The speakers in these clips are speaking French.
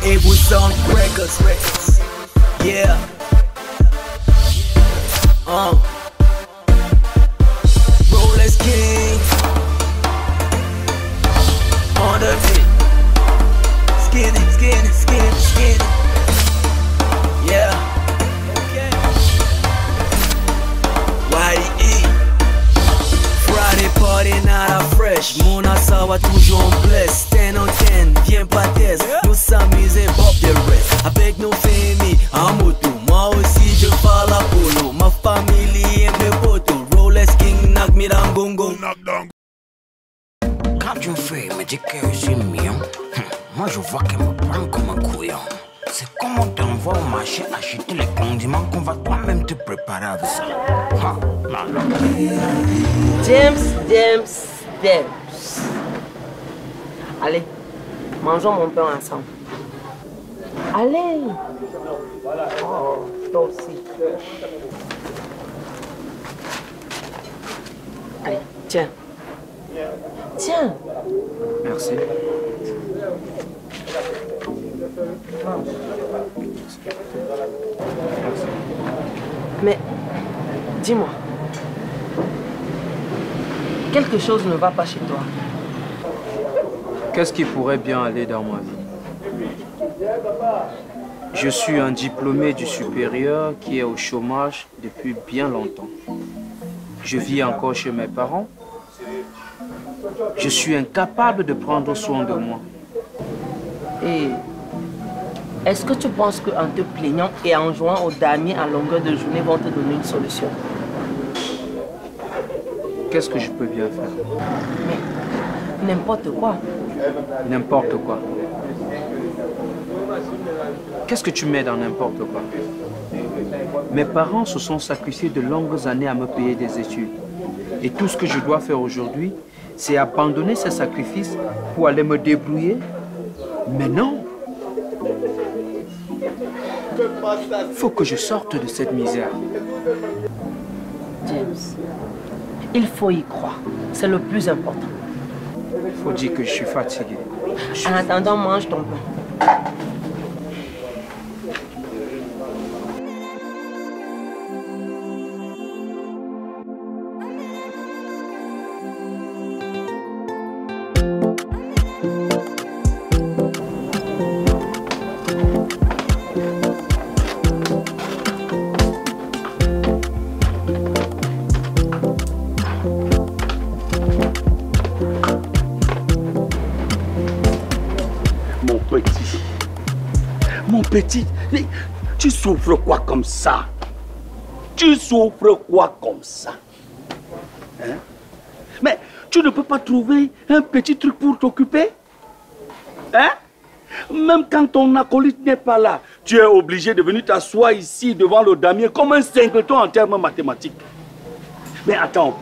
Able Sound Records. Yeah. Rolex King. On the beat. Skinny. Yeah. Okay. YDE. Friday party nada fresh. Mon asawa toujours en blesse. 10 on 10, viens pas test. Nous s'amuser, Bob the rest. Avec nos familles, en moto. Moi aussi je parle à polo. Ma famille et mes potos. Rolex King, knock me down, gongo. Quand une fille me dit que je suis mignon, moi je vois qu'elle me prend comme un couillon. C'est comme on t'envoie au marché acheter les condiments qu'on va toi-même te préparer avec ça. James. Allez, mangeons mon pain ensemble. Allez. Oh, toi aussi. Allez, tiens. Merci. Mais, dis-moi, quelque chose ne va pas chez toi. Qu'est-ce qui pourrait bien aller dans ma vie? Je suis un diplômé du supérieur qui est au chômage depuis bien longtemps. Je vis encore chez mes parents. Je suis incapable de prendre soin de moi. Et est-ce que tu penses qu'en te plaignant et en jouant au damier à longueur de journée vont te donner une solution? Qu'est-ce que je peux bien faire? Mais n'importe quoi. N'importe quoi. Qu'est-ce que tu mets dans n'importe quoi? Mes parents se sont sacrifiés de longues années à me payer des études. Et tout ce que je dois faire aujourd'hui, c'est abandonner ces sacrifices pour aller me débrouiller? Mais non! Il faut que je sorte de cette misère. James, il faut y croire. C'est le plus important. Il faut dire que je suis fatigué. En attendant, mange ton pain. Petit, mais tu souffres quoi comme ça? Tu souffres quoi comme ça? Hein? Mais tu ne peux pas trouver un petit truc pour t'occuper? Hein? Même quand ton acolyte n'est pas là, tu es obligé de venir t'asseoir ici devant le damier comme un singleton en termes mathématiques. Mais attends,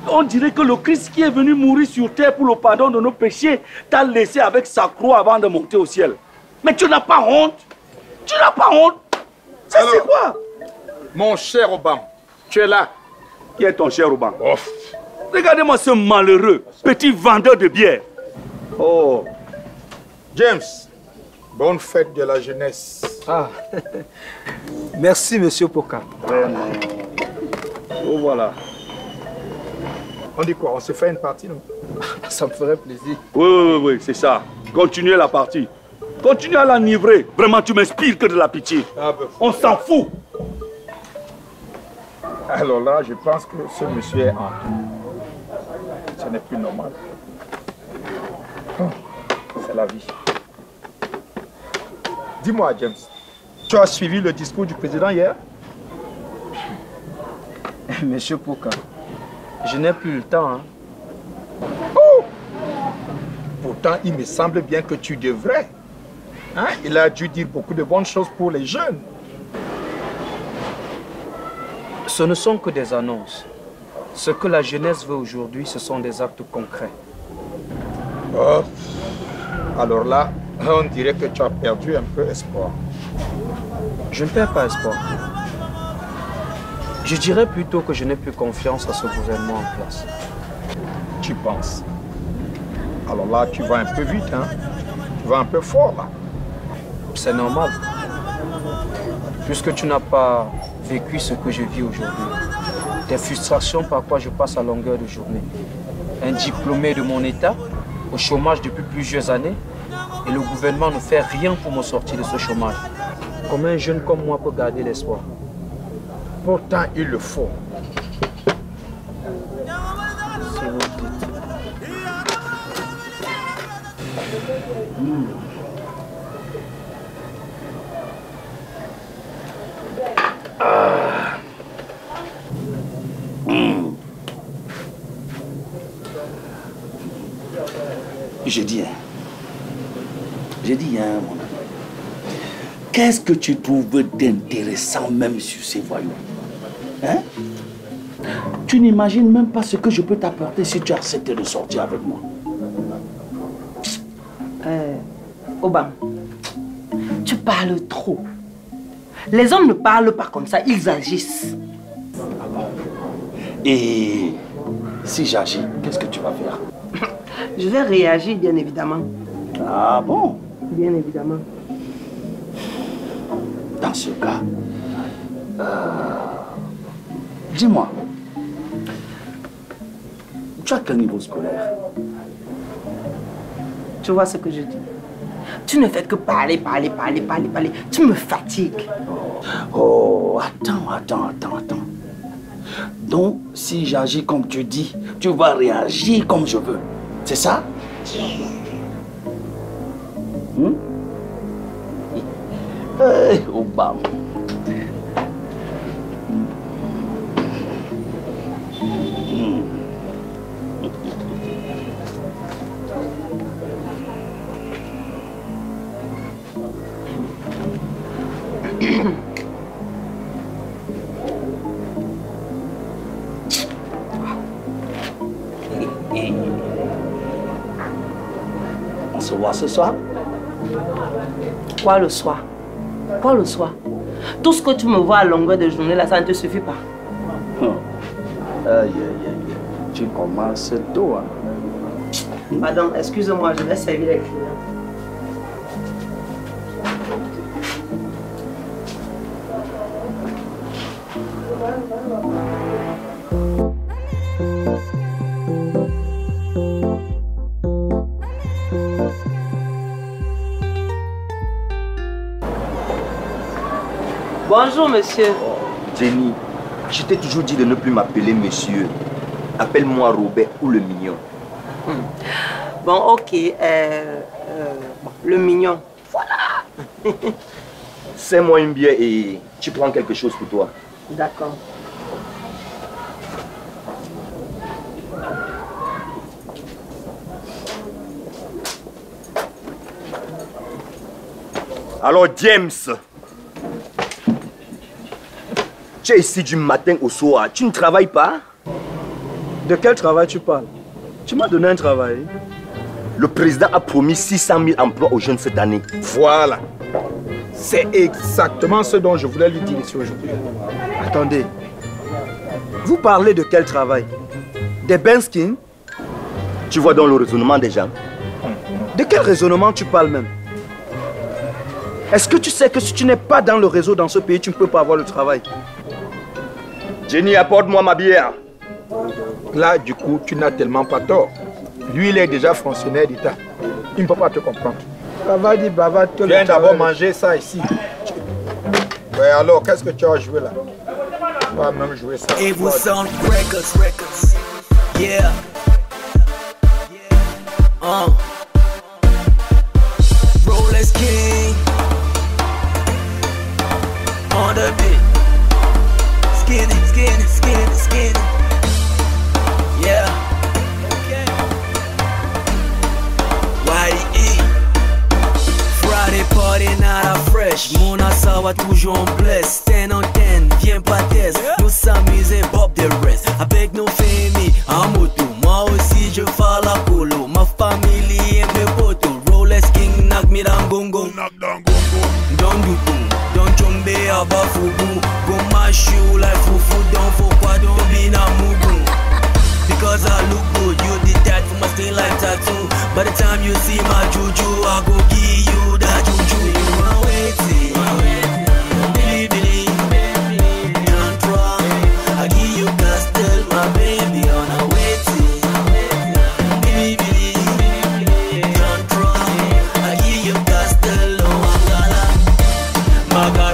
on dirait que le Christ qui est venu mourir sur terre pour le pardon de nos péchés t'a laissé avec sa croix avant de monter au ciel. Mais tu n'as pas honte? Tu n'as pas honte? Ça c'est quoi? Mon cher Obama, tu es là. Qui est ton cher Obama? Oh. Regardez-moi ce malheureux petit vendeur de bière. Oh. James, bonne fête de la jeunesse. Ah. Merci, monsieur Poka. Vraiment. Oh, voilà. On dit quoi? On se fait une partie, non? Ça me ferait plaisir. Oui, c'est ça. Continuez la partie. Continue à l'enivrer. Vraiment, tu m'inspires que de la pitié. Ah ben. On s'en fout. Alors là, je pense que ce monsieur est en... Ce n'est plus normal. C'est la vie. Dis-moi, James, tu as suivi le discours du président hier? Monsieur Poka, je n'ai plus le temps. Hein. Oh! Pourtant, il me semble bien que tu devrais. Hein? Il a dû dire beaucoup de bonnes choses pour les jeunes. Ce ne sont que des annonces. Ce que la jeunesse veut aujourd'hui, ce sont des actes concrets. Oh. Alors là, on dirait que tu as perdu un peu espoir. Je ne perds pas espoir. Je dirais plutôt que je n'ai plus confiance à ce gouvernement en place. Tu penses? Alors là, tu vas un peu vite, hein? Tu vas un peu fort, là. C'est normal. Puisque tu n'as pas vécu ce que je vis aujourd'hui. Des frustrations par quoi je passe à longueur de journée. Un diplômé de mon état, au chômage depuis plusieurs années, et le gouvernement ne fait rien pour me sortir de ce chômage. Comment un jeune comme moi peut garder l'espoir? Pourtant, il le faut. Si vous dites. J'ai dit, mon ami, qu'est-ce que tu trouves d'intéressant même sur ces voyous? Hein? Tu n'imagines même pas ce que je peux t'apporter si tu acceptes de sortir avec moi. Obama, tu parles trop. Les hommes ne parlent pas comme ça, ils agissent. Et si j'agis, qu'est-ce que tu vas faire? Je vais réagir, bien évidemment. Ah bon? Bien évidemment. Dans ce cas, dis-moi, tu as quel niveau scolaire? Tu vois ce que je dis? Tu ne fais que parler. Tu me fatigues. Oh, attends. Donc, si j'agis comme tu dis, tu vas réagir comme je veux. C'est ça? Obama. On se voit ce soir? Quoi le soir? Quoi le soir? Tout ce que tu me vois à longueur de journée là, ça ne te suffit pas. Tu commences tôt, hein? Pardon, excuse-moi, je vais servir les clients. Bonjour, monsieur. Jenny, je t'ai toujours dit de ne plus m'appeler monsieur. Appelle-moi Robert ou le mignon. Bon, ok. Le mignon. Voilà. Serre-moi une bière et tu prends quelque chose pour toi. D'accord. Alors, James, tu es ici du matin au soir. Tu ne travailles pas? De quel travail tu parles? Tu m'as donné un travail. Le président a promis 600 000 emplois aux jeunes cette année. Voilà. C'est exactement ce dont je voulais lui dire ici aujourd'hui. Attendez. Vous parlez de quel travail? Des Benskin? Tu vois dans le raisonnement des gens. De quel raisonnement tu parles même? Est-ce que tu sais que si tu n'es pas dans le réseau dans ce pays, tu ne peux pas avoir le travail? Jenny, apporte-moi ma bière. Là, du coup, tu n'as tellement pas tort. Lui, il est déjà fonctionnaire d'État. Il ne peut pas te comprendre. Bavadi, bavadi. Viens d'abord manger ça ici. Ouais, alors, qu'est-ce que tu as joué là? Tu vas même jouer ça. It was on records. Yeah. Rolex King. On the beat. Skinny. Yeah. YE. Friday party night à fresh. Mon assawa toujours en blesse. 10 on 10, viens pas test. Nous s'amuser, Bob the rest. Avec nos familles, en moto. Moi aussi je fais la colo. Ma famille et mes potos. Rolex King, knock me down gongo. Don't do boom. Don't jump about fubu. Go my shoe like fufu. Don't fuck, don't be na mugu. Because I look good, you did that for my skin like tattoo. By the time you see my juju, I go give you that juju. You run away. maga